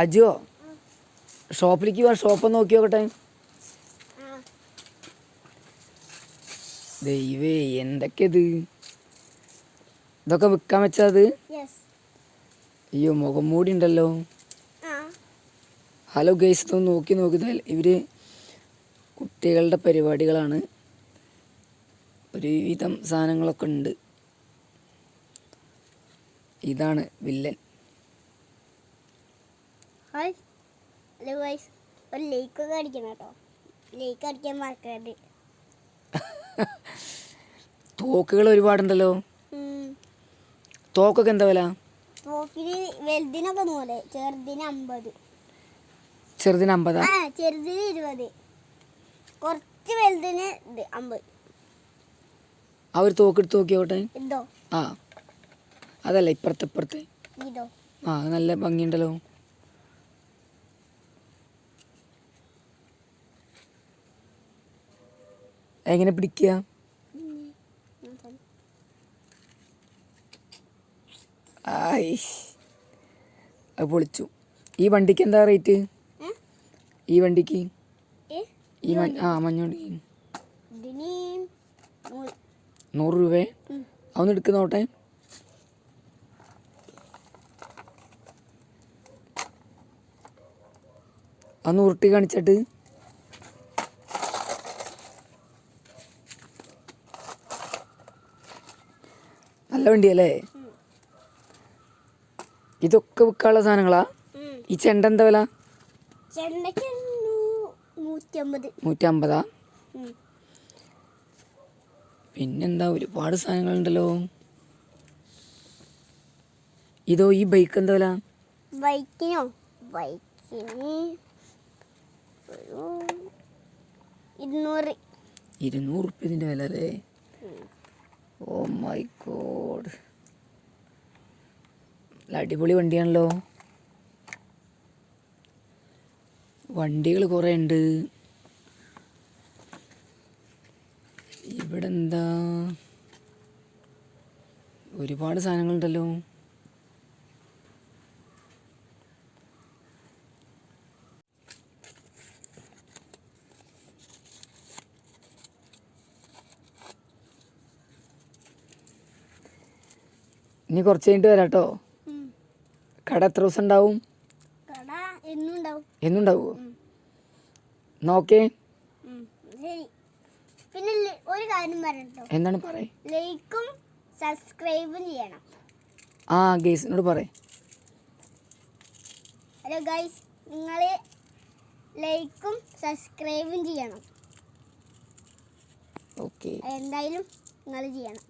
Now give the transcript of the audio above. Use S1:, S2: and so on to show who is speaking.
S1: അജോ ഷോപ്പിലേക്ക് പോവാൻ ഷോപ്പ് നോക്കി നോക്കട്ടെ. ദൈവേ എന്തൊക്കെയത് ഇതൊക്കെ വിൽക്കാൻ വെച്ചത്? അയ്യോ മുഖം മൂടി ഉണ്ടല്ലോ. ഹലോ ഗൈസ്, ഇതൊന്ന് നോക്കിയാൽ ഇവര് കുട്ടികളുടെ പരിപാടികളാണ്. ഒരുവിധം സാധനങ്ങളൊക്കെ ഉണ്ട്. ഇതാണ് വില്ലൻ. തോക്കുകൾ ഒരുപാടുണ്ടല്ലോ. തോക്കൊക്കെ എന്താ വില? ചെറുതിന് 50,
S2: ചെറുതിന് 20, കുറച്ച് വലുതിന് 50.
S1: ആ ഒരു തോക്ക് എടുത്ത് നോക്കിയോട്ടെ. ആ അതല്ല ഇപ്പുറത്തെ. ആ നല്ല ഭംഗിയുണ്ടല്ലോ. എങ്ങനെ പിടിക്കുക? അത് പൊളിച്ചു. ഈ വണ്ടിക്ക് എന്താ റേറ്റ്? ഈ വണ്ടിക്ക് മഞ്ഞവണ്ടിക്ക് 100 രൂപ. അതൊന്ന് എടുക്കുന്നോട്ടെ. അന്ന് ഉരുട്ടി കാണിച്ചിട്ട്. നല്ല വണ്ടിയല്ലേ? ഇതൊക്കെ വിൽക്കാനുള്ള സാധനങ്ങളാ? ഈ ചെണ്ട എന്താ വില? 150. പിന്നെന്താ ഒരുപാട് സാധനങ്ങളുണ്ടല്ലോ. ഇതോ ഈ ബൈക്ക് എന്താ വില?
S2: ബൈക്കിന്
S1: 200 റുപ്യ ഇതിൻ്റെ വില അല്ലേ? ഓ മൈ ഗോഡ്, അടിപൊളി വണ്ടിയാണല്ലോ. വണ്ടികൾ കുറേ ഉണ്ട്. ഇവിടെ എന്താ ഒരുപാട് സാധനങ്ങളുണ്ടല്ലോ. ഇനി കുറച്ച് കഴിഞ്ഞിട്ട് വരാം കേട്ടോ. കട എത്ര ദിവസം ഉണ്ടാവും? എന്നും ഉണ്ടാവുമോ? നോക്കേ.
S2: പിന്നെ ഒരു കാര്യം പറയട്ടോ.
S1: എന്താണ് പറയേ?
S2: ലൈക്കും സബ്സ്ക്രൈബും ചെയ്യണം.
S1: ആ ഗൈസിനോട് പറയേ.
S2: ഹലോ ഗൈസ്, നിങ്ങൾ ലൈക്കും സബ്സ്ക്രൈബും ചെയ്യണം.
S1: ഓക്കെ,
S2: എന്തായാലും നിങ്ങൾ ചെയ്യണം.